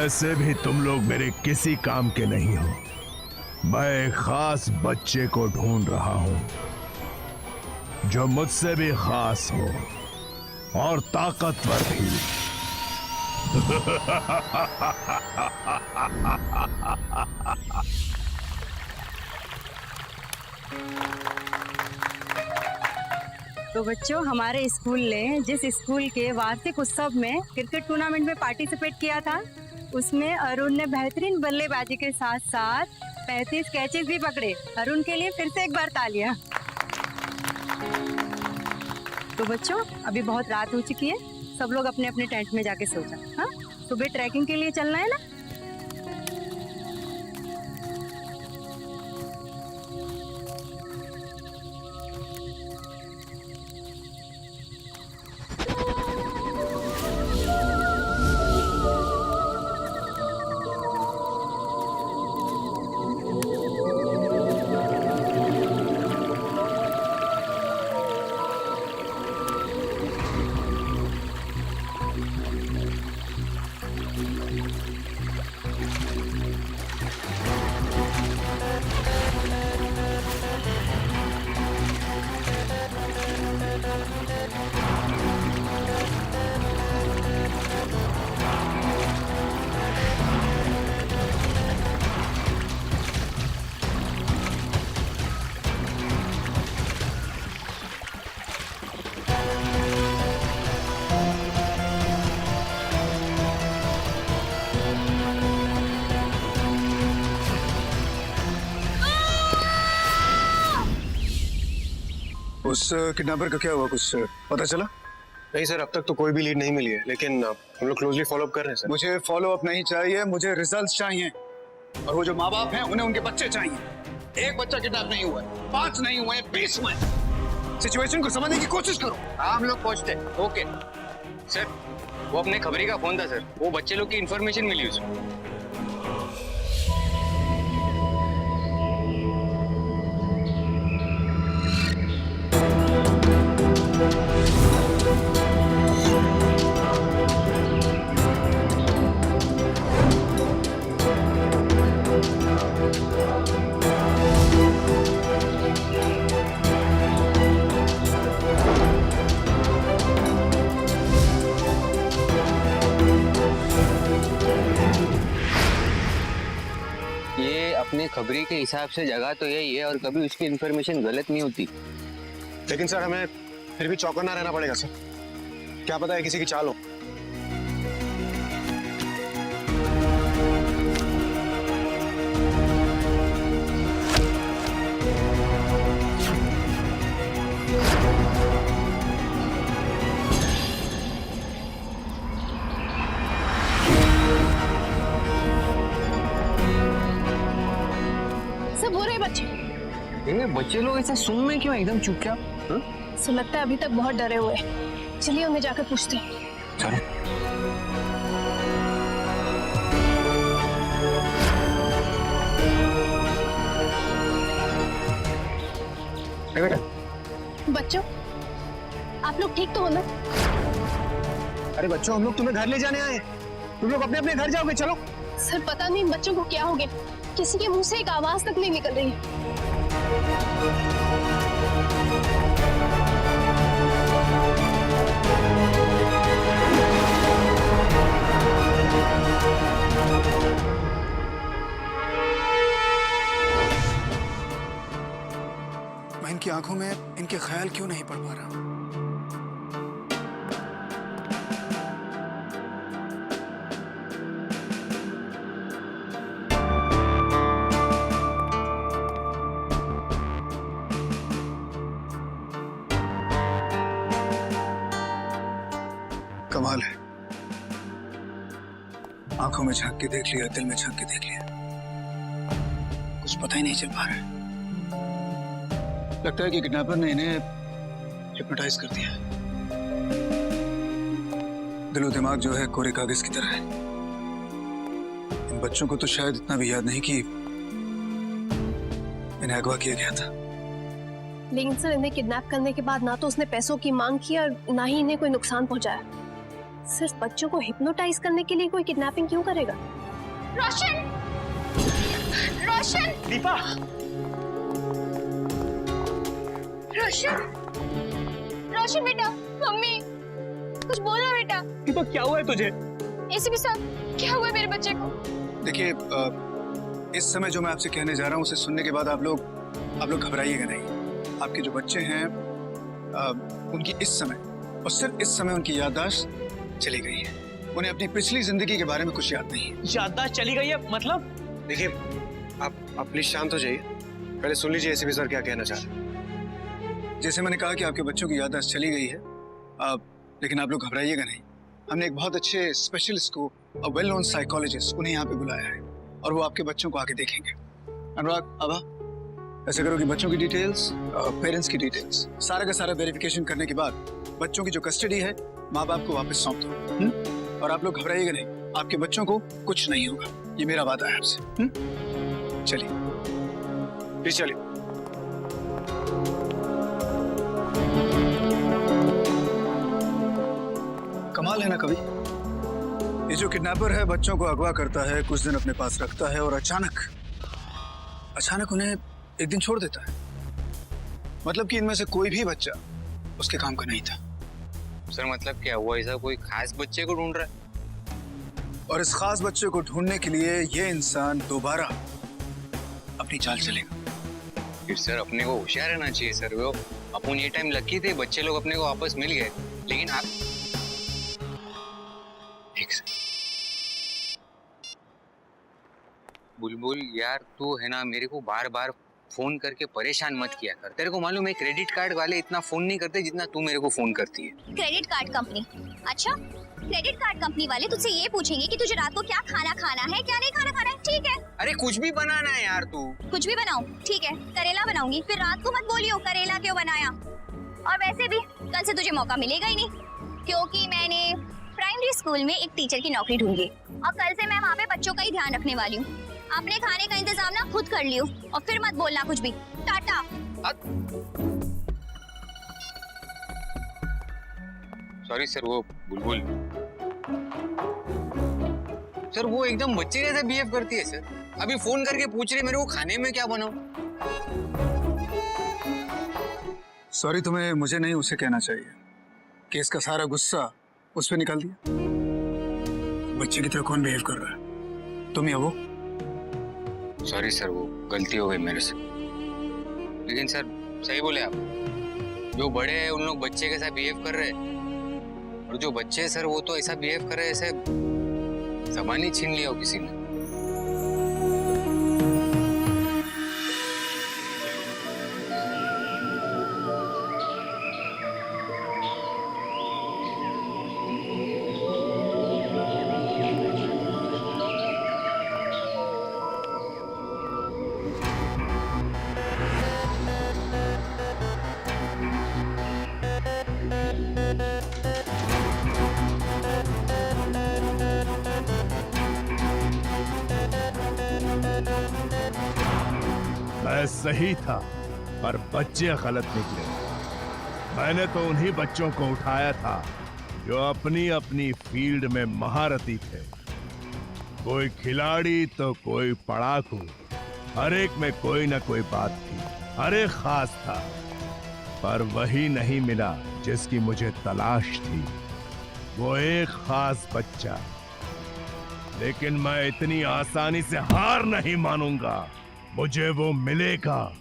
वैसे भी तुम लोग मेरे किसी काम के नहीं हो। मैं एक खास बच्चे को ढूंढ रहा हूं जो मुझसे भी खास हो और ताकतवर भी। तो बच्चों, हमारे स्कूल ने जिस स्कूल के वार्षिक उत्सव में क्रिकेट टूर्नामेंट में पार्टिसिपेट किया था, उसमें अरुण ने बेहतरीन बल्लेबाजी के साथ साथ 35 कैचेस भी पकड़े। अरुण के लिए फिर से एक बार तालियां। तो बच्चों, अभी बहुत रात हो चुकी है, सब लोग अपने अपने टेंट में जाके सो जाओ। हाँ, सुबह ट्रैकिंग के लिए चलना है ना। उस किडनैपर का क्या हुआ, कुछ पता चला? नहीं सर, अब तक तो कोई भी लीड नहीं मिली है, लेकिन हम लोग क्लोजली फॉलो अप कर रहे हैं सर। मुझे फॉलो अप नहीं चाहिए, मुझे रिजल्ट्स चाहिए। और वो जो माँ बाप हैं उन्हें उनके बच्चे चाहिए। एक बच्चा किडनैप नहीं हुआ है, 5 नहीं हुए, 20 हुए। सिचुएशन को समझने की कोशिश करो। हम लोग पहुंचते। ओके सर, वो अपने खबरी का फोन था सर, वो बच्चे लोग की इन्फॉर्मेशन मिली उसको। अपने खबरी के हिसाब से जगह तो यही है और कभी उसकी इन्फॉर्मेशन गलत नहीं होती। लेकिन सर हमें फिर भी चौकन्ना रहना पड़ेगा सर, क्या पता है किसी की चाल हो। सब हो रहे बच्चे। ये बच्चे लोग ऐसा सुन में क्यों एकदम चुपचाप? सो लगता है अभी तक बहुत डरे हुए हैं। चलिए उन्हें जाकर पूछते हैं। चलो। बेटा, बच्चों, आप लोग ठीक तो हो ना? अरे बच्चों, हम लोग तुम्हें घर ले जाने आए हैं, तुम लोग अपने अपने घर जाओगे। चलो। सर पता नहीं बच्चों को क्या हो गया, किसी के मुंह से एक आवाज तक नहीं निकल रही है। मैं इनकी आंखों में इनके ख्याल क्यों नहीं पढ़ पा रहा? कमाल है, आंखों में झांक के देख लिया, दिल में झांक के देख लिया, कुछ पता ही नहीं चल पा रहा है। लगता है कि किडनैपर ने इन्हें हिप्नोटाइज कर दिया। दिलो दिमाग जो है कोरे कागज की तरह है। इन बच्चों को तो शायद इतना भी याद नहीं कि इन्हें अगवा किया गया था। लेकिन सर इन्हें किडनैप करने के बाद ना तो उसने पैसों की मांग की और ना ही इन्हें कोई नुकसान पहुंचाया। सिर्फ बच्चों को हिप्नोटाइज करने के लिए कोई किडनैपिंग क्यों करेगा? रोशन, रोशन, दीपा, रोशन, रोशन बेटा, मम्मी, कुछ बोलो बेटा। दीपा क्या हुआ है तुझे? एसीपी साहब, क्या हुआ है मेरे बच्चे को? देखिए, इस समय जो मैं आपसे कहने जा रहा हूँ उसे सुनने के बाद आप लोग घबराइएगा नहीं। आपके जो बच्चे हैं उनकी इस समय और सिर्फ इस समय उनकी याददाश्त चली गई है। उन्हें अपनी पिछली जिंदगी के बारे में कुछ याद नहीं है। याददाश्त चली गई है मतलब? देखिए, आप प्लीज शांत हो जाइए। पहले सुन लीजिए एसीपी सर क्या कहना चाह रहे हैं। जैसे मैंने कहा कि आपके बच्चों की याददाश्त चली गई है, लेकिन आप लोग घबराइएगा नहीं। हमने एक बहुत अच्छे स्पेशलिस्ट को, वेल नोन साइकोलॉजिस्ट, उन्हें यहाँ पे बुलाया है और वो आपके बच्चों को आके देखेंगे। अनुराग, आभा, ऐसे करो कि बच्चों की डिटेल्स, पेरेंट्स की डिटेल्स, सारा का सारा वेरिफिकेशन करने के बाद बच्चों की जो कस्टडी है माँ बाप को वापस सौंप दो। और आप लोग घबराइएगा नहीं, आपके बच्चों को कुछ नहीं होगा, ये मेरा वादा है आपसे। चलिए प्लीज चलिए। कमाल है ना कवि, ये जो किडनैपर है बच्चों को अगवा करता है, कुछ दिन अपने पास रखता है और अचानक उन्हें एक दिन छोड़ देता है। मतलब कि इनमें से कोई भी बच्चा उसके काम का नहीं था। सर मतलब क्या हुआ? ऐसा कोई खास बच्चे को ढूंढ रहा है? और इस खास बच्चे को ढूंढने के लिए ये इंसान दोबारा अपनी चाल चलेगा। फिर सर अपने को होशियार रहना चाहिए सर। वो अपन ये टाइम लकी थे, बच्चे लोग अपने को वापस मिल गए, लेकिन आप ठीक सर। बुलबुल यार, तू है ना, मेरे को बार बार फोन करके परेशान मत किया कर। तेरे को मालूम है क्रेडिट कार्ड वाले इतना फोन नहीं करते जितना तू मेरे को फोन करती है। Credit card company? अच्छा, क्रेडिट कार्ड कंपनी वाले तुझसे ये पूछेंगे कि तुझे रात को क्या खाना खाना है, क्या नहीं खाना है। ठीक है, अरे कुछ भी बनाना है यार। तू कुछ भी बनाऊं? ठीक है, करेला बनाऊंगी। फिर रात को मत बोलियो करेला क्यों बनाया। और वैसे भी कल से तुझे मौका मिलेगा ही नहीं, क्योंकि मैंने प्राइमरी स्कूल में एक टीचर की नौकरी ढूंढी और कल से मैं वहाँ पे बच्चों का ही ध्यान रखने वाली हूँ। अपने खाने का इंतजाम ना खुद कर लियो और फिर मत बोलना कुछ भी। टाटा। सॉरी सर, वो बुलबुल सर वो एकदम बच्चे जैसे बिहेव करती है सर। अभी फोन करके पूछ रही मेरे को खाने में क्या बनाऊं। सॉरी, तुम्हें मुझे नहीं उसे कहना चाहिए कि इसका सारा गुस्सा उस पर निकाल दिया। बच्चे की तरह कौन बिहेव कर रहा है, तुम या वो? सॉरी सर, वो गलती हो गई मेरे से। लेकिन सर सही बोले आप, जो बड़े हैं उन लोग बच्चे के साथ बिहेव कर रहे हैं, और जो बच्चे हैं सर वो तो ऐसा बिहेव कर रहे हैं जैसे ज़बान ही छीन लिया हो किसी ने। मैं सही था पर बच्चे गलत निकले। मैंने तो उन्हीं बच्चों को उठाया था जो अपनी अपनी फील्ड में महारथी थे। कोई खिलाड़ी तो कोई पढ़ाकू, हर एक में कोई ना कोई बात थी, हर एक खास था। पर वही नहीं मिला जिसकी मुझे तलाश थी, वो एक खास बच्चा। लेकिन मैं इतनी आसानी से हार नहीं मानूंगा। मुझे वो मिलेगा,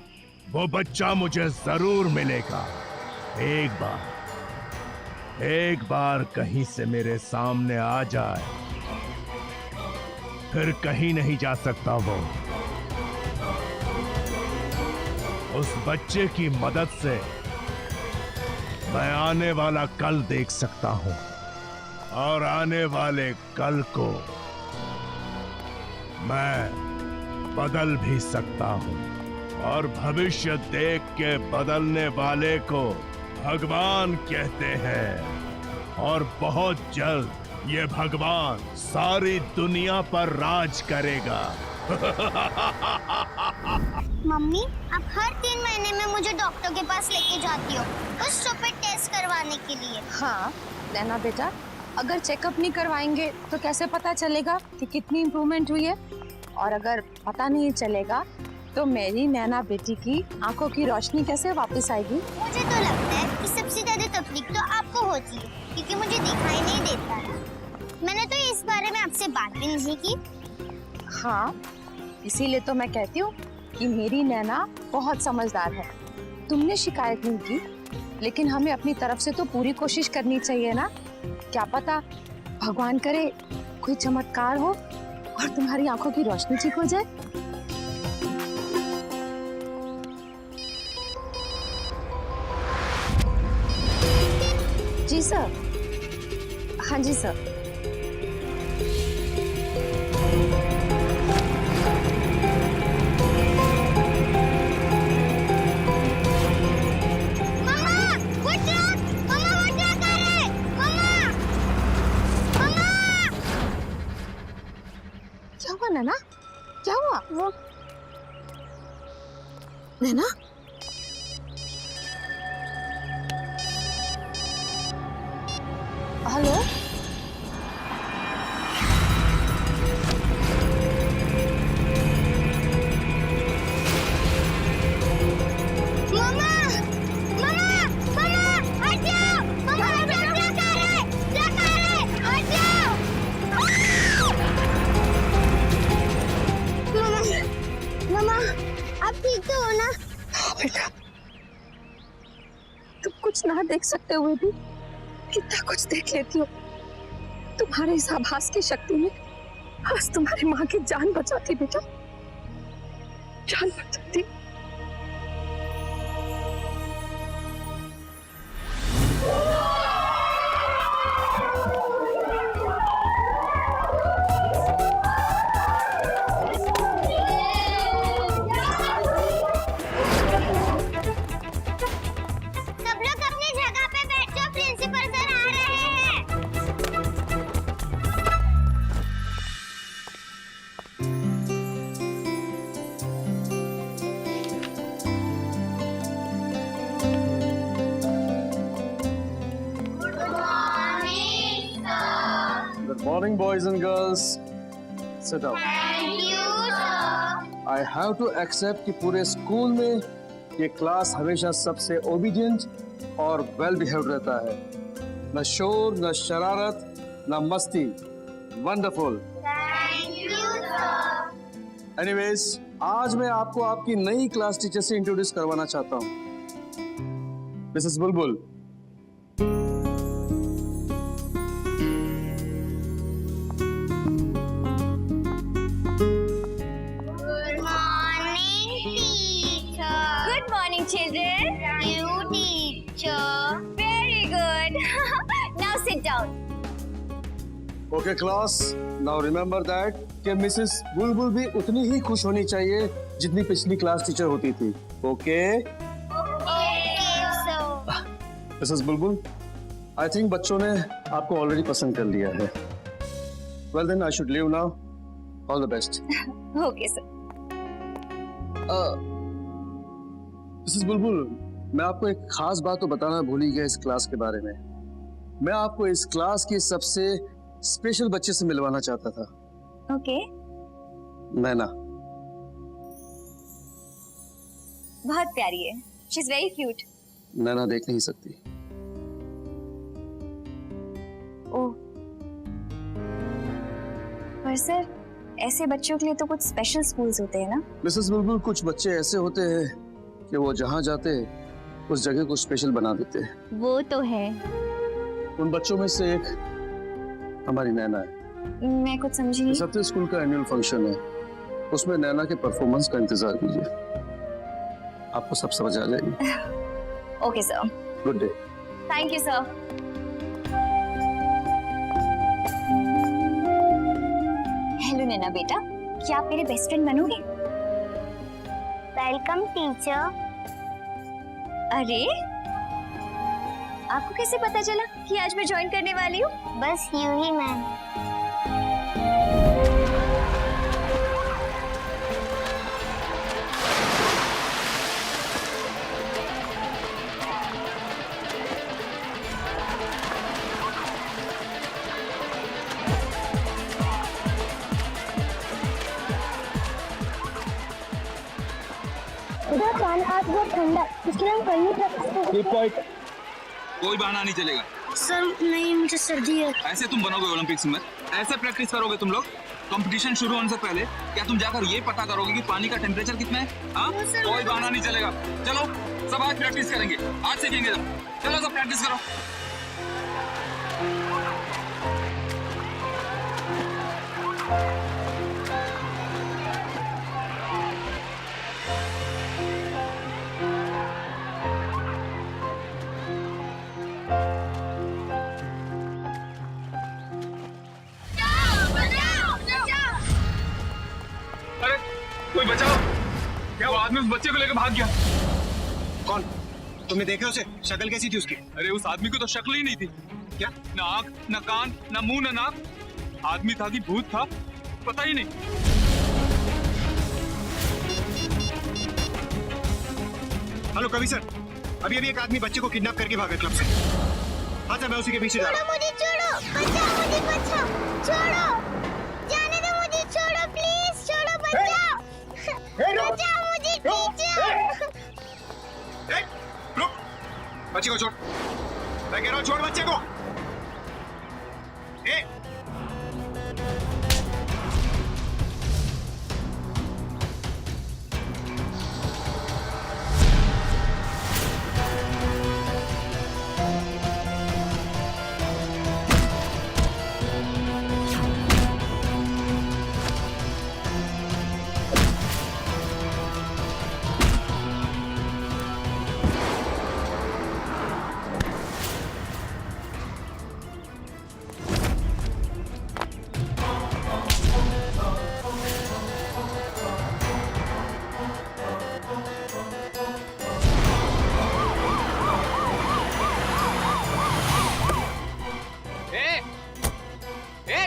वो बच्चा मुझे जरूर मिलेगा। एक बार कहीं से मेरे सामने आ जाए, फिर कहीं नहीं जा सकता वो। उस बच्चे की मदद से मैं आने वाला कल देख सकता हूं, और आने वाले कल को मैं बदल भी सकता हूं। और भविष्य देख के बदलने वाले को भगवान कहते हैं। और बहुत जल्द ये भगवान सारी दुनिया पर राज करेगा। मम्मी, आप हर 3 महीने में मुझे डॉक्टर के पास लेके जाती हो, उस स्टूपिड टेस्ट करवाने के लिए। हाँ नैना बेटा, अगर चेकअप नहीं करवाएंगे तो कैसे पता चलेगा कि कितनी इम्प्रूवमेंट हुई है? और अगर पता नहीं चलेगा तो मेरी नैना बेटी की आंखों की रोशनी कैसे वापस आएगी? मुझे तो लगता है कि सबसे ज्यादा तकलीफ तो आपको होती है, क्योंकि मुझे दिखाई नहीं देता है। मैंने तो इस बारे में आपसे बात भी नहीं की। हाँ, इसीलिए तो मैं कहती हूँ कि मेरी नैना बहुत समझदार है। तुमने शिकायत नहीं की, लेकिन हमें अपनी तरफ से तो पूरी कोशिश करनी चाहिए ना। क्या पता भगवान करे कोई चमत्कार हो और तुम्हारी आंखों की रोशनी ठीक हो जाए। जी सर। हाँ जी सर। क्या हुआ नैना? क्या हुआ? वो नैना? हेलो? बेटा, तुम कुछ ना देख सकते हुए भी कितना कुछ देख लेती हो। तुम्हारे इस आभास की शक्ति में आज तुम्हारी माँ की जान बचाती बेटा, जान बचाती। Good morning, boys and girls. Sit down. Thank you, sir. I have to accept कि पूरे स्कूल में ये क्लास हमेशा सबसे ओबीडियंट और वेल बिहेव्ड रहता है। न शोर, न शरारत, न मस्ती। Wonderful. Thank you, sir. Anyways, आज मैं आपको आपकी नई क्लास टीचर से इंट्रोड्यूस करवाना चाहता हूँ। Mrs Bulbul. Good morning, children. You teacher. Very good. Now sit down. Okay class, now remember that कि मिसेस बुलबुल भी उतनी ही खुश होनी चाहिए जितनी पिछली क्लास टीचर होती थी। Okay Mrs Bulbul, I think बच्चों ने आपको ऑलरेडी पसंद कर लिया है। Well then I should leave now. All the best. Okay, sir. Mrs Bulbul, मैं आपको एक खास बात तो बताना भूल ही गया इस क्लास के बारे में। मैं आपको इस क्लास की सबसे स्पेशल बच्चे से मिलवाना चाहता था। Okay. नैना। बहुत प्यारी है। She's very cute. नैना देख नहीं सकती। ओह। पर सर, ऐसे बच्चों के लिए तो कुछ स्पेशल स्कूल्स होते हैं ना? मिसेस बुलबुल, कुछ बच्चे ऐसे होते हैं कि वो जहाँ जाते उस जगह को स्पेशल बना देते हैं। वो तो है। उन बच्चों में से एक हमारी नैना है। मैं कुछ समझी नहीं। इस हफ्ते स्कूल का एनुअल फंक्शन है, उसमें नैना के परफॉर्मेंस का इंतजार कीजिए, आपको सब समझ आ जाएगी। Okay sir. Good day. Thank you sir. Hello Naina बेटा, क्या आप मेरे बेस्ट फ्रेंड बनोगे? Welcome teacher. अरे, आपको कैसे पता चला कि आज मैं ज्वाइन करने वाली हूँ? बस यूं ही मैम। आज बहुत ठंडा है, इसलिए हम कहीं प्रैक्टिस कोई बहाना नहीं चलेगा। सर नहीं, मुझे सर्दी है। ऐसे तुम बनोगे ओलंपिक्स में? ऐसे प्रैक्टिस करोगे तुम लोग? कंपटीशन शुरू होने से पहले क्या तुम जाकर ये पता करोगे कि पानी का टेम्परेचर कितना है? हाँ, कोई बहाना नहीं चलेगा। चलो सब आज प्रैक्टिस करेंगे, आज सीखेंगे। चलो सब प्रैक्टिस करो। अरे कोई बचाओ! क्या वो आदमी उस बच्चे को लेकर भाग गया? कौन? तुमने देखा उसे? शक्ल कैसी थी उसकी? अरे उस आदमी को तो शक्ल ही नहीं थी। क्या? ना आंख, ना कान, ना मुंह, ना नाक। आदमी था कि भूत था, पता ही नहीं। हेलो कवि सर, अभी अभी एक आदमी बच्चे को किडनैप करके भागा क्लब से। हाँ सर, मैं उसी के पीछे जा रहा हूँ। मुझे छोड़ो, बचाओ मुझे, बचाओ, छोड़ो, जाने दो मुझे, छोड़ो प्लीज, छोड़ो, बचाओ, बचाओ मुझे, टीचर। रुक, बच्चे को छोड़। मैं कह रहा हूँ छोड़ बच्चे को।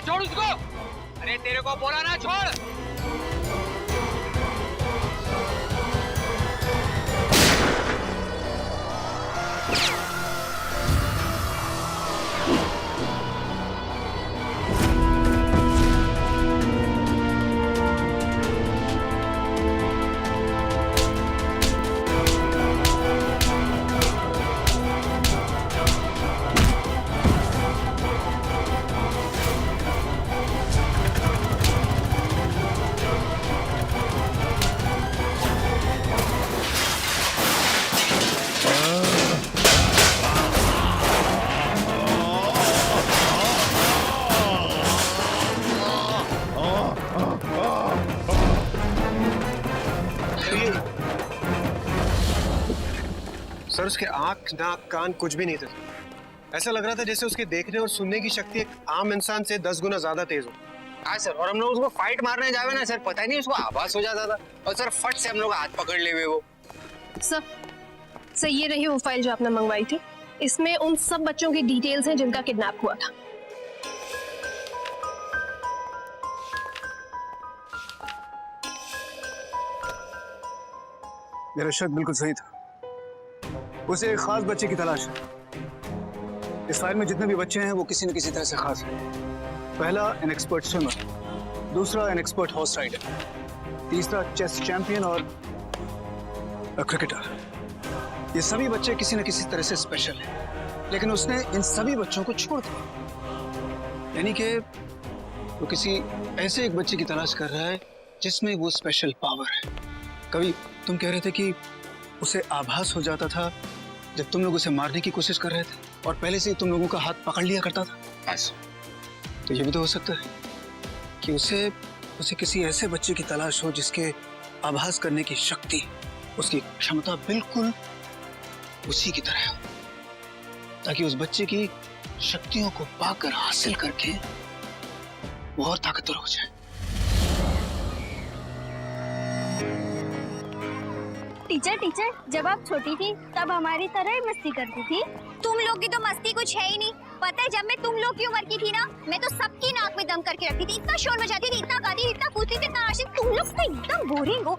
छोड़ उसको! अरे तेरे को बोला ना छोड़! सर उसके आंख, नाक, कान कुछ भी नहीं थे। ऐसा लग रहा था जैसे उसके देखने और सुनने की शक्ति एक आम इंसान से 10 गुना ज्यादा तेज हो। हाँ सर, और हम लोग उसको फाइट मारने जावे ना सर, पता ही नहीं उसको आभास हो जाता था, और सर फट से हम लोग हाथ पकड़ ले हुए वो। सर ये रही वो फाइल जो आपने मंगवाई थी। इसमें उन सब बच्चों की डिटेल्स हैं जिनका किडनैप हुआ था। मेरा शक बिल्कुल सही था। उसे एक खास बच्चे की तलाश है। इस फाइल में जितने भी बच्चे हैं वो किसी न किसी तरह से खास हैं। पहला एन एक्सपर्ट स्विमर, दूसरा एन एक्सपर्ट हॉर्स राइडर, तीसरा चेस चैंपियन और क्रिकेटर। ये सभी बच्चे किसी न किसी तरह से स्पेशल हैं, लेकिन उसने इन सभी बच्चों को छोड़ दिया। यानी कि वो किसी ऐसे एक बच्चे की तलाश कर रहा है जिसमें वो स्पेशल पावर है। कभी तुम कह रहे थे कि उसे आभास हो जाता था जब तुम लोग उसे मारने की कोशिश कर रहे थे, और पहले से ही तुम लोगों का हाथ पकड़ लिया करता था। तो ये भी तो हो सकता है कि उसे किसी ऐसे बच्चे की तलाश हो जिसके आभास करने की शक्ति, उसकी क्षमता बिल्कुल उसी की तरह हो, ताकि उस बच्चे की शक्तियों को पाकर हासिल करके वो और ताकतवर हो जाए। टीचर, जब आप छोटी थी तब हमारी तरह ही मस्ती करती थी। तुम लोग की तो मस्ती कुछ है ही नहीं। पता है जब मैं तुम लोग की उम्र की थी ना, मैं तो सबकी नाक में दम करके रखती थी, इतना शोर मचाती थी, इतना गाती थी, इतना कूदती थी, इतना नाचती। तुम लोग तो एकदम बोरिंग हो।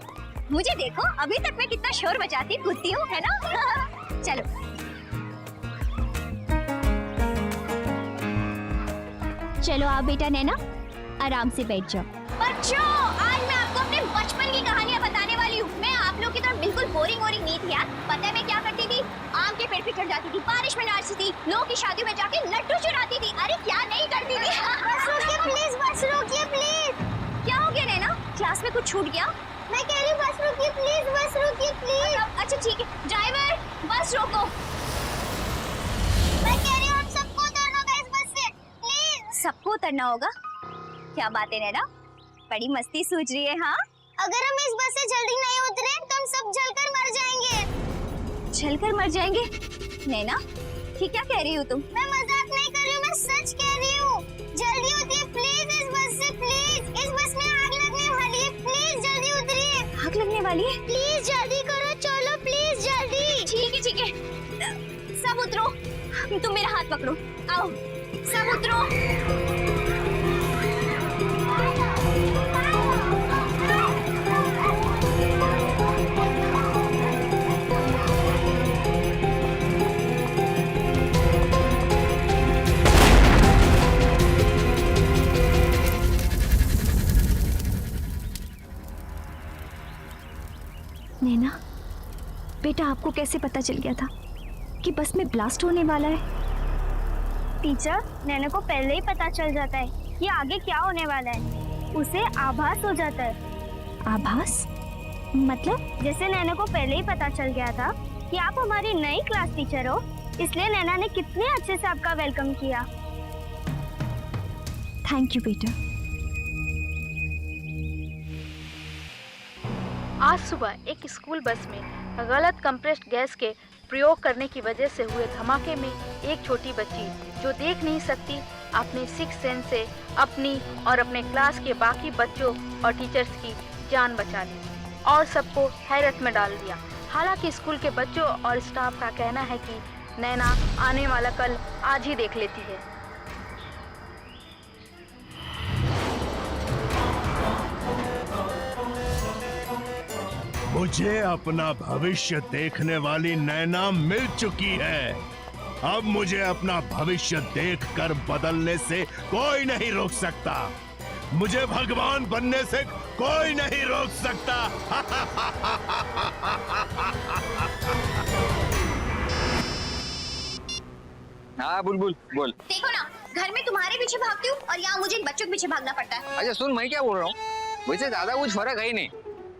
मुझे देखो अभी तक मैं कितना शोर मचाती कूदती हूँ, है ना? चलो चलो आप बेटा नैना आराम से बैठ जाओ। बच्चों, आज मैं आपको अपने बचपन की कहानियाँ बताने वाली हूँ। मैं आप लोग की तरह बिल्कुल बोरिंग नहीं थी यार। पता है मैं क्या करती थी? आम के पेड़ पे चढ़ जाती थी, बारिश में नाचती थी, लोगों की शादियों में जाके लड्डू चुराती थी। अरे क्या नहीं करती थी। बस रोकिए प्लीज, बस रोकिए प्लीज। क्या हो गया नैना? क्लास में कुछ छूट गया? मैं कह रही हूँ बस रोकिए प्लीज, बस रोकिए प्लीज। अच्छा ठीक है, ड्राइवर बस रोको। मैं कह रही हूँ हम सबको उतरना होगा इस बस से, प्लीज। सबको उतरना होगा? क्या बात है नैना, बड़ी मस्ती सूझ रही है। हाँ, अगर हम इस बस से जल्दी नहीं उतरे तो हम सब जलकर मर जाएंगे। जलकर मर जाएंगे? नैना ये क्या कह रही हो तुम? मैं मजाक नहीं कर रही हूँ, मैं सच कह रही हूँ। जल्दी उतरिए प्लीज इस बस से, प्लीज। इस बस में आग लगने वाली है, प्लीज जल्दी उतरिए। आग लगने वाली है? प्लीज जल्दी करो, चलो प्लीज जल्दी। ठीक है, सब उतरो। तुम मेरा हाथ पकड़ो, आओ सब उतरो। नैना बेटा, आपको कैसे पता चल गया था कि बस में ब्लास्ट होने वाला है? टीचर, नैना को पहले ही पता चल जाता है कि आगे क्या होने वाला है। उसे आभास हो जाता है। आभास मतलब? जैसे नैना को पहले ही पता चल गया था कि आप हमारी नई क्लास टीचर हो, इसलिए नैना ने कितने अच्छे से आपका वेलकम किया। थैंक यू बेटा। आज सुबह एक स्कूल बस में गलत कंप्रेस्ड गैस के प्रयोग करने की वजह से हुए धमाके में एक छोटी बच्ची जो देख नहीं सकती अपने सिक्स सेंस से अपनी और अपने क्लास के बाकी बच्चों और टीचर्स की जान बचा ली और सबको हैरत में डाल दिया। हालांकि स्कूल के बच्चों और स्टाफ का कहना है कि नैना आने वाला कल आज ही देख लेती है। मुझे अपना भविष्य देखने वाली नैना मिल चुकी है। अब मुझे अपना भविष्य देखकर बदलने से कोई नहीं रोक सकता। मुझे भगवान बनने से कोई नहीं रोक सकता। हाँ बुलबुल बोल। देखो ना, घर में तुम्हारे पीछे भागती हूँ और यहाँ मुझे इन बच्चों के पीछे भागना पड़ता है। अच्छा सुन, मैं क्या बोल रहा हूँ, वैसे ज्यादा कुछ फर्क है ही नहीं।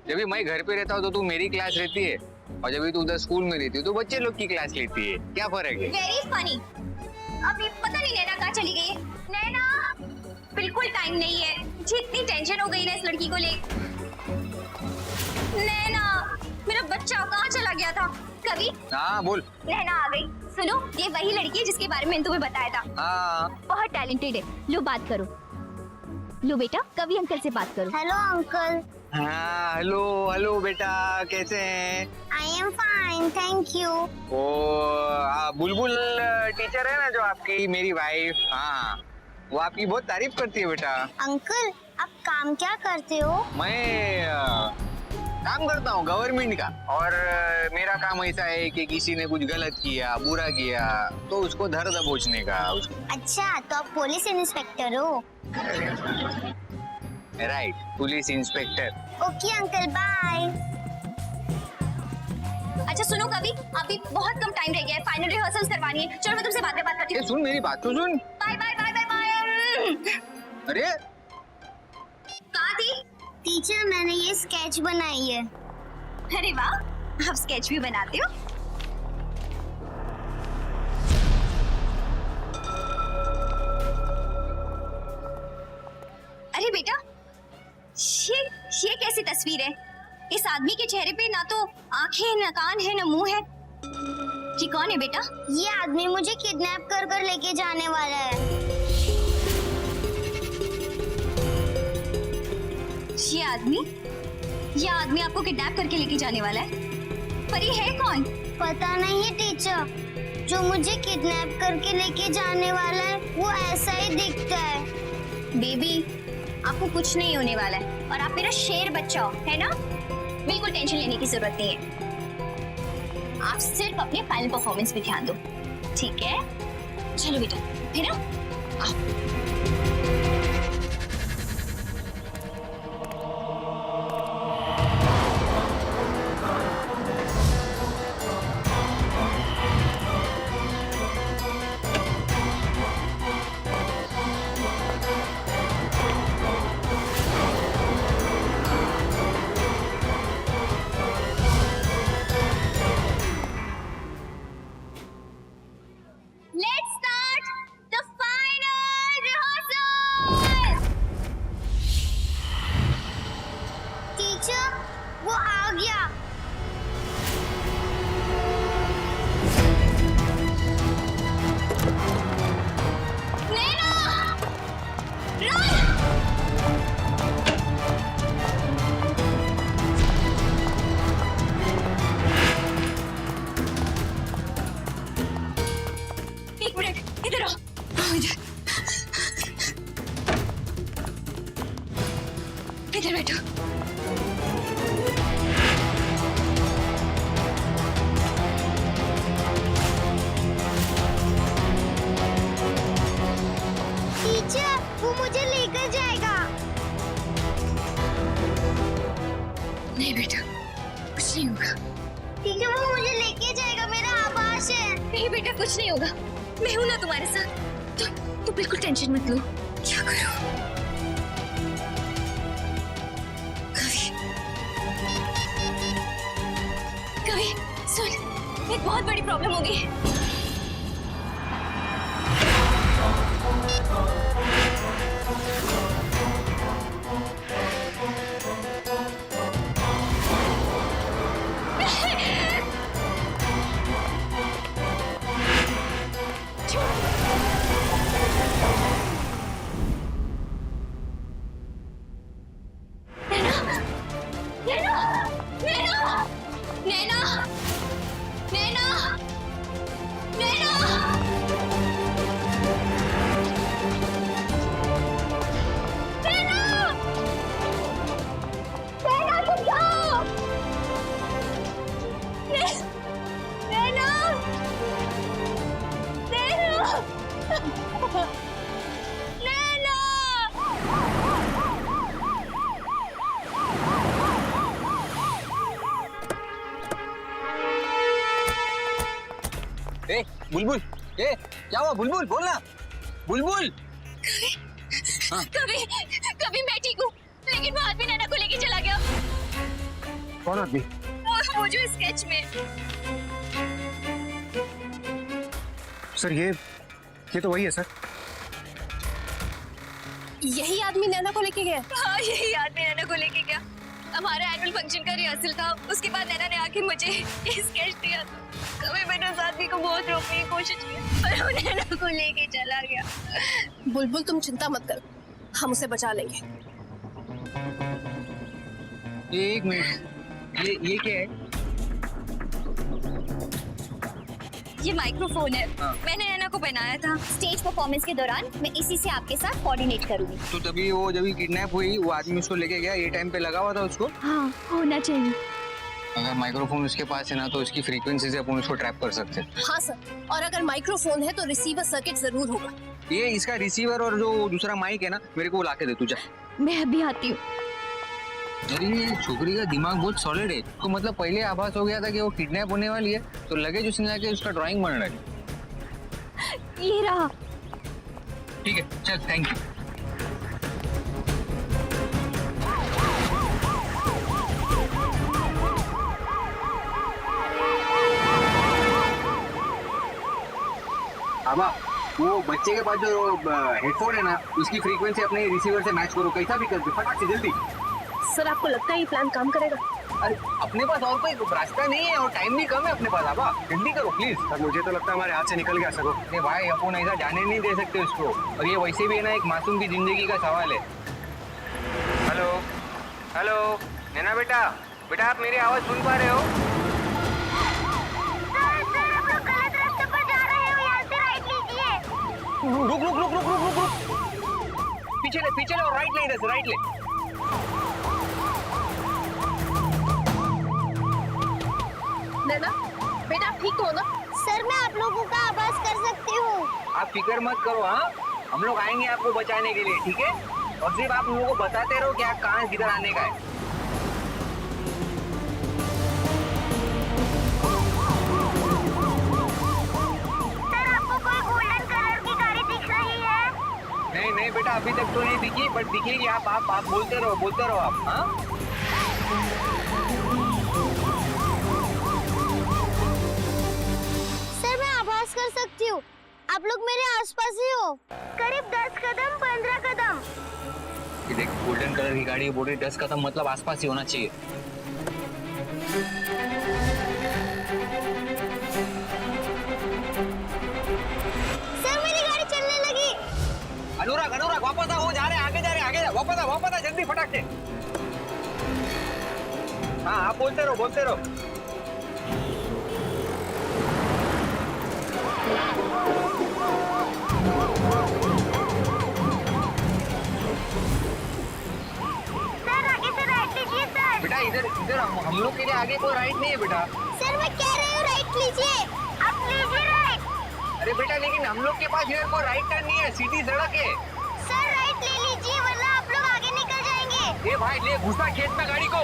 जब भी मैं घर पे रहता हूँ तो तू मेरी क्लास रहती है, और जब भी तू उधर स्कूल में रहती है तो बच्चे लोग की क्लास लेती है। क्या फर्क है? Very funny. अभी पता नहीं नैना कहाँ चली गई है। नैना, बिल्कुल टाइम नहीं है। मुझे इतनी टेंशन हो गई ना इस लड़की को लेकर। नैना, मेरा बच्चा कहाँ चला गया था? कभी? हाँ बोल। नैना आ गई। सुनो, ये वही लड़की है जिसके बारे में मैंने तुम्हें बताया था। हाँ। बहुत टैलेंटेड है। लो बात करो। लो बेटा, कभी अंकल से बात करो। Hello uncle. हाँ हेलो बेटा, कैसे हैं? I am fine, thank you. ओ बुलबुल टीचर है ना जो आपकी, मेरी वाइफ। हाँ, वो आपकी बहुत तारीफ करती है बेटा। अंकल, आप काम क्या करते हो? मैं काम करता हूँ गवर्नमेंट का, और मेरा काम ऐसा है कि किसी ने कुछ गलत किया, बुरा किया तो उसको धर दबोचने का। अच्छा, तो आप पुलिस इंस्पेक्टर हो? Right, police inspector. Okay uncle, bye. अच्छा सुनो, कभी अभी बहुत कम टाइम रह गया है, फाइनल रिहर्सल्स करवानी है। चलो मैं तुमसे बाद में बात करती हूँ। सुन मेरी बात तो सुन। Bye bye bye bye bye. अरे कहाँ थी? टीचर, मैंने ये स्केच बनाई है। अरे वाह, आप स्केच भी बनाते हो? अरे बेटा, ये कैसी तस्वीर है? इस आदमी के चेहरे पे ना तो आंखें, ना कान है, ना मुंह है। ये कौन है बेटा? ये आदमी मुझे किडनैप कर कर लेके जाने वाला है। ये आदमी आपको किडनैप करके लेके जाने वाला है? पर ये है कौन? पता नहीं है टीचर, जो मुझे किडनैप करके लेके जाने वाला है वो ऐसा ही दिखता है। बेबी, आपको कुछ नहीं होने वाला है और आप मेरा शेर बच्चा हो, है ना? बिल्कुल टेंशन लेने की जरूरत नहीं है। आप सिर्फ अपने फाइनल परफॉर्मेंस पे ध्यान दो, ठीक है? चलो बेटा, है ना? इधर बैठो। टीचर वो मुझे लेकर जाएगा। नहीं बेटा, कुछ नहीं होगा। टीचर वो मुझे लेके जाएगा, मेरा आभास है। नहीं बेटा, कुछ नहीं होगा। मैं हूं ना तुम्हारे साथ। तुम बिल्कुल टेंशन मत लो। क्या करो? कवि, सुन, एक बहुत बड़ी प्रॉब्लम हो गई। ए, बुलबुल, ए, क्या हुआ बुलबुल? बोल ना, बुलबुल। कभी कभी मैं ठीक हूँ, लेकिन वो आदमी नैना को लेके चला गया। कौन आदमी? वो जो स्केच में। सर ये तो वही है सर। यही आदमी नैना को लेके गया। हाँ, यही आदमी नैना को लेके गया। हमारा एनुअल फंक्शन का रिहर्सल था, उसके बाद नैना ने आके मुझे स्केच दिया। कभी मैंने उस आदमी को बहुत रोकने की कोशिश की, पर वो नैना को लेके चला गया। बुलबुल तुम चिंता मत कर, हम उसे बचा लेंगे। एक मिनट, ये क्या है? ये माइक्रोफोन है। मैंने नैना को बनाया था। स्टेज परफॉर्मेंस के दौरान मैं इसी से आपके साथ कोऑर्डिनेट करूंगी। तो तभी वो जब किडनैप हुई, वो आदमी उसको लेके गया, ये टाइम पे लगा हुआ था उसको। हाँ, होना चाहिए। अगर माइक्रोफोन उसके पास है ना, तो उसकी फ्रीक्वेंसी से अपन उसको ट्रैप कर सकते हैं। हाँ सर, और अगर माइक्रोफोन है तो रिसीवर सर्किट जरूर होगा। ये इसका रिसीवर और जो दूसरा माइक है ना, मेरे को ला के दे तू जा। मैं अभी आती हूँ। अरे ये छोकरी का दिमाग बहुत सॉलिड है। तो मतलब पहले आभास हो गया था कि वो किडनैप होने वाली है, तो लगेज उसने जाके उसका ड्राइंग बना डाली। ये रहा। ठीक है, चल, थैंक यू। वो बच्चे के पास जो हेडफोन है ना, उसकी फ्रीक्वेंसी अपने रिसीवर से मैच करो, कैसा भी करके फटाक से जल्दी। सर आपको लगता है ये प्लान काम करेगा? अरे अपने पास और कोई रास्ता नहीं है और टाइम भी कम है अपने पास। आबा जल्दी करो प्लीज। सर मुझे तो लगता है हमारे हाथ से निकल गया सर। अरे भाई, अपन ऐसा जाने नहीं दे सकते उसको, और ये वैसे भी है ना, एक मासूम की जिंदगी का सवाल है। हेलो हेलो, नैना बेटा, आप मेरी आवाज सुन पा रहे हो? रुक, पीछे ले और राइट ले, इधर से राइट ले। नैना बेटा, ठीक हो ना? सर मैं आप लोगों का आभास कर सकती हूँ। आप फिक्र मत करो, हाँ, हम लोग आएंगे आपको बचाने के लिए, ठीक है? और सिर्फ आप लोगों को बताते रहो कि आप कहाँ किधर आने का है। सर आपको कोई गोल्डन कलर की गाड़ी दिख रही है? नहीं बेटा, अभी तक तो नहीं दिखी, बट दिखेगी। आप बोलते रहो आप, हाँ? सर मैं आभास कर सकती हूँ, आप लोग मेरे आसपास ही हो। करीब 10 कदम, 15 कदम। ये देख, गोल्डन कलर की गाड़ी बोल रही 10 कदम, मतलब आसपास ही होना चाहिए। सर मेरी गाड़ी चलने लगी। अनुराग, वापस आ, वो जा रहे, आगे जा रहे, वापस आ जल्दी, फटाक से। हाँ, आप बोलते रहो। सर हम लोग के लिए आगे कोई राइड नहीं है बेटा। सर मैं कह रही हूँ राइट लीजिए, आप लीजिए राइट। अरे बेटा लेकिन हम लोग के पास इधर कोई राइट टर्न नहीं है, सीधी सड़क है। सर राइट ले लीजिए वरना आप लोग आगे निकल जाएंगे। ए भाई ले घुसा खेत में गाड़ी को।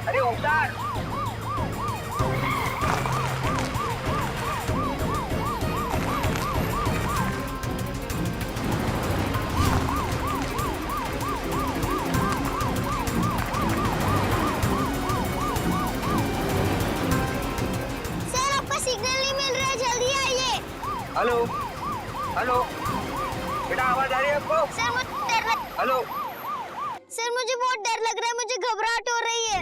अरे उतार। सर आपका सिग्नल नहीं मिल रहा है, जल्दी आइए। हेलो हेलो बेटा आवाज आ रही है आपको? सर मुझे डर लग हेलो सर मुझे बहुत डर लग रहा है, मुझे घबराहट हो रही है।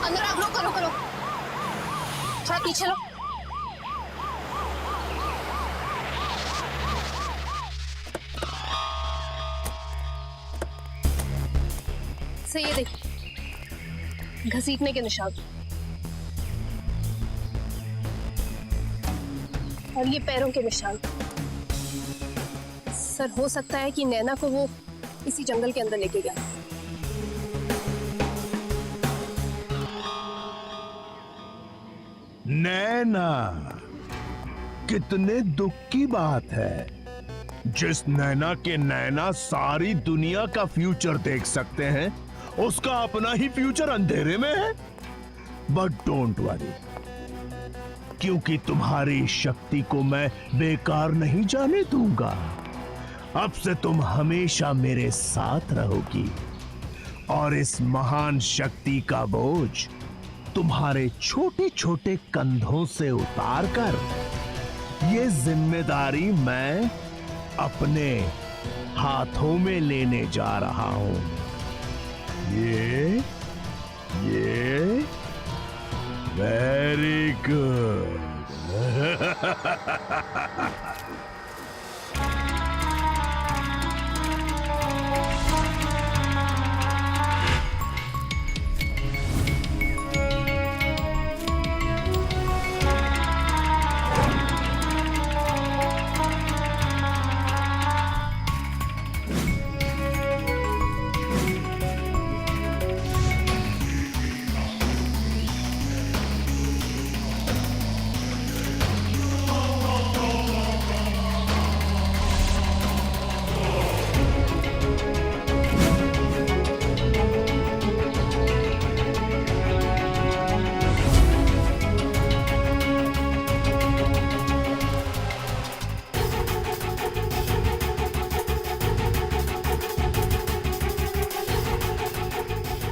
अंदर आप लोग करो करो, थोड़ा पीछे लो। सर ये देखिए घसीटने के निशान और ये पैरों के निशान। सर हो सकता है कि नैना को वो इसी जंगल के अंदर लेके गया। नैना, कितने दुख की बात है। जिस नैना के नैना सारी दुनिया का फ्यूचर देख सकते हैं, उसका अपना ही फ्यूचर अंधेरे में है। बट डोंट वरी, क्योंकि तुम्हारी शक्ति को मैं बेकार नहीं जाने दूंगा। अब से तुम हमेशा मेरे साथ रहोगी और इस महान शक्ति का बोझ तुम्हारे छोटे छोटे कंधों से उतारकर ये जिम्मेदारी मैं अपने हाथों में लेने जा रहा हूं। ये वेरी गुड।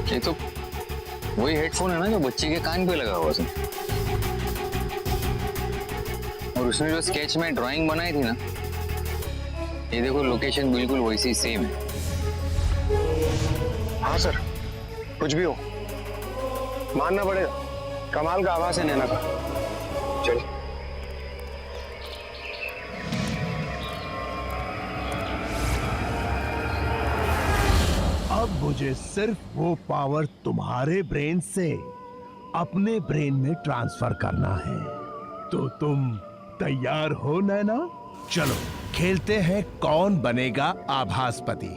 ये तो वही हेडफोन है ना जो बच्चे के कान पे लगा हुआ था। और उसने जो स्केच में ड्राइंग बनाई थी ना, ये देखो लोकेशन बिल्कुल वैसी सेम है। हाँ सर, कुछ भी हो मानना पड़ेगा, कमाल का आवाज है नैना का। चलो अब मुझे सिर्फ वो पावर तुम्हारे ब्रेन से अपने ब्रेन में ट्रांसफर करना है। तो तुम तैयार हो नैना? चलो खेलते हैं कौन बनेगा आभासपति।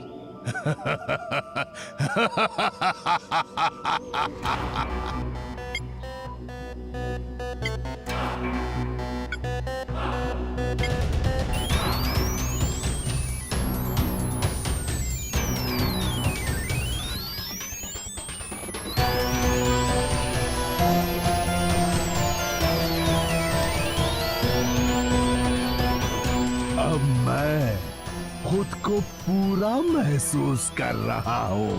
अब मैं खुद को पूरा महसूस कर रहा हूँ।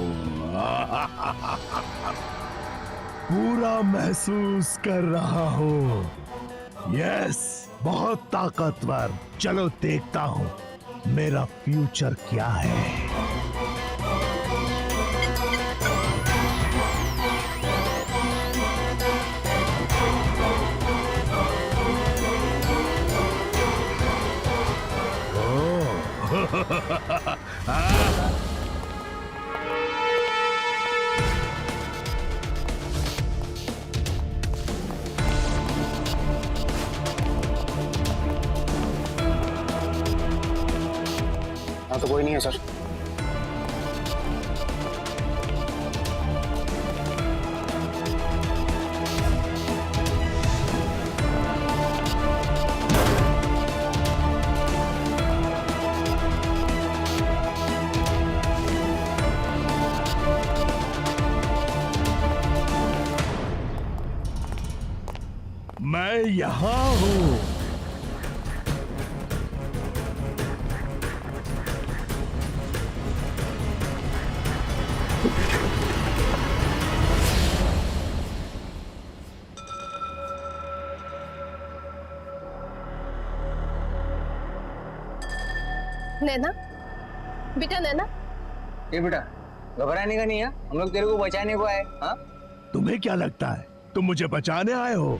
पूरा महसूस कर रहा हूँ। यस, बहुत ताकतवर। चलो देखता हूँ मेरा फ्यूचर क्या है। हाँ तो कोई नहीं है सर। मैं यहाँ हूँ। नैना, बेटा नैना। ये बेटा घबराने का नहीं है, हम लोग तेरे को बचाने को आए। हाँ, तुम्हें क्या लगता है तुम मुझे बचाने आए हो?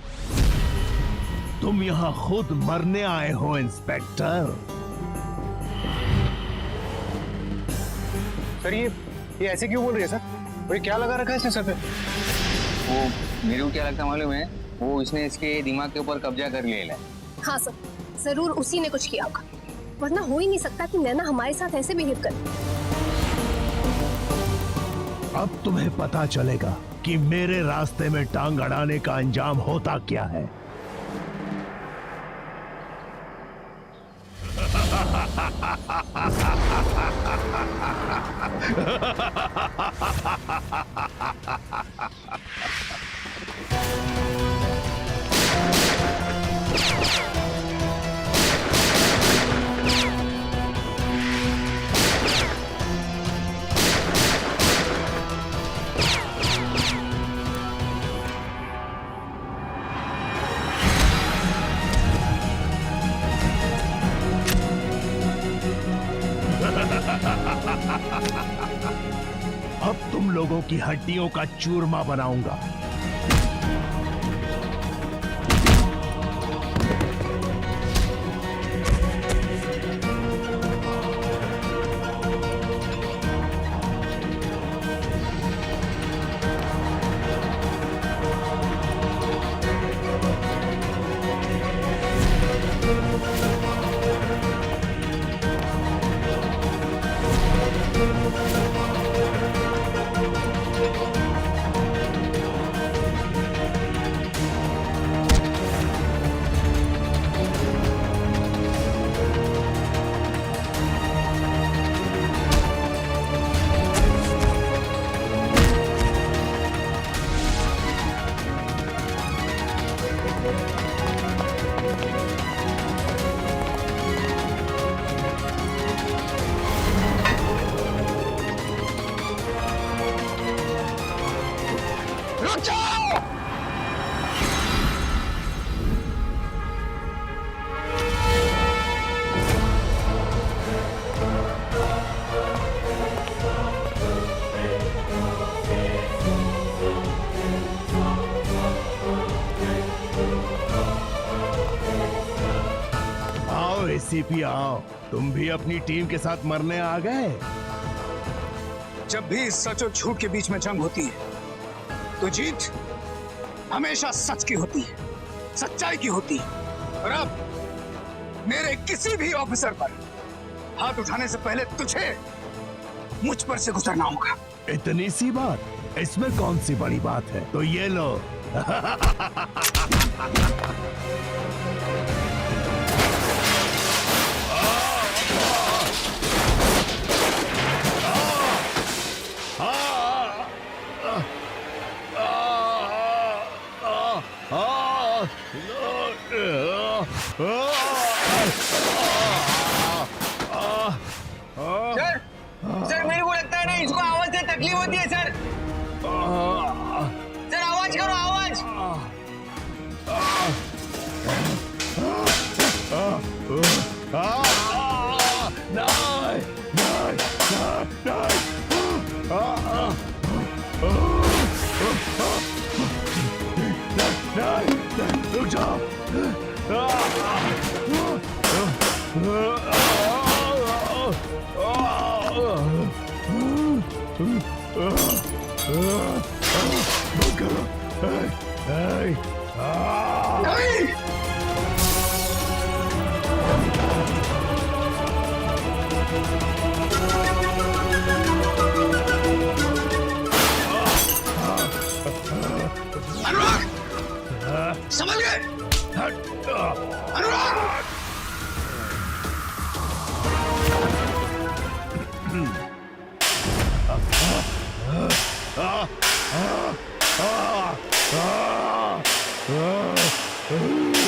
तुम यहाँ खुद मरने आए हो इंस्पेक्टर। सर ये ऐसे क्यों बोल रही है सर? और ये क्या लगा रखा है इसने सर पे? वो मेरे को क्या लगता मालूम है, वो इसने इसके दिमाग के ऊपर कब्जा कर लिया है। हाँ सर, जरूर उसी ने कुछ किया होगा, वरना हो ही नहीं सकता कि नैना हमारे साथ ऐसे बिहेव करे। अब तुम्हें पता चलेगा कि मेरे रास्ते में टांग अड़ाने का अंजाम होता क्या है। अब तुम लोगों की हड्डियों का चूरमा बनाऊंगा। एसीपी आओ, तुम भी अपनी टीम के साथ मरने आ गए। जब भी सच और झूठ के बीच में जंग होती है तो जीत हमेशा सच की होती है, सच्चाई की होती है। और अब मेरे किसी भी ऑफिसर पर हाथ उठाने से पहले तुझे मुझ पर से गुजरना होगा। इतनी सी बात, इसमें कौन सी बड़ी बात है? तो ये लो। सर मेरे को लगता है ना इसको आवाज से तकलीफ होती है सर। सर आवाज करो, आवाज। रुक जाओ। अनुराग, समझ गए? अनुराग, Ah!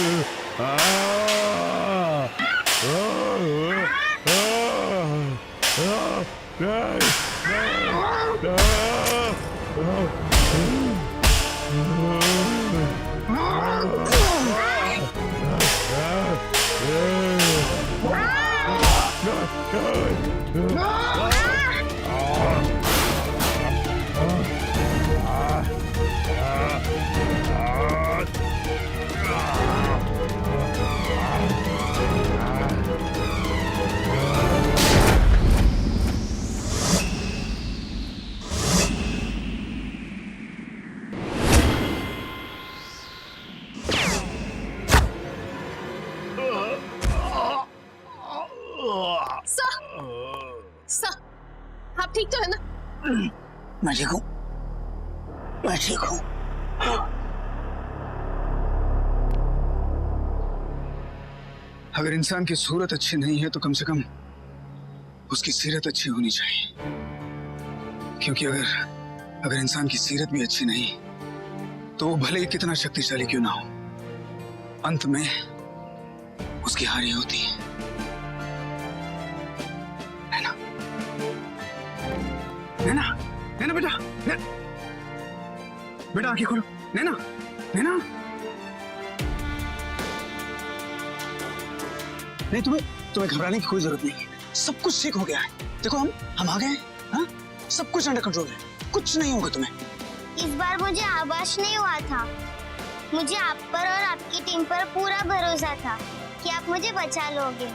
सर आप ठीक तो है ना? मैं ठीक हूँ, मैं ठीक हूँ। अगर इंसान की सूरत अच्छी नहीं है तो कम से कम उसकी सीरत अच्छी होनी चाहिए, क्योंकि अगर इंसान की सीरत भी अच्छी नहीं तो वो भले ही कितना शक्तिशाली क्यों ना हो, अंत में उसकी हार ही होती है ना? नैना, नैना बेटा, बेटा आंखें खोलो। नैना, नैना, नहीं तुम्हें घबराने की कोई जरूरत नहीं है, सब कुछ ठीक हो गया है। देखो हम आ गए हैं, हाँ? सब कुछ अंडर कंट्रोल है, कुछ नहीं होगा तुम्हें। इस बार मुझे आभास नहीं हुआ था, मुझे आप पर और आपकी टीम पर पूरा भरोसा था कि आप मुझे बचा लोगे।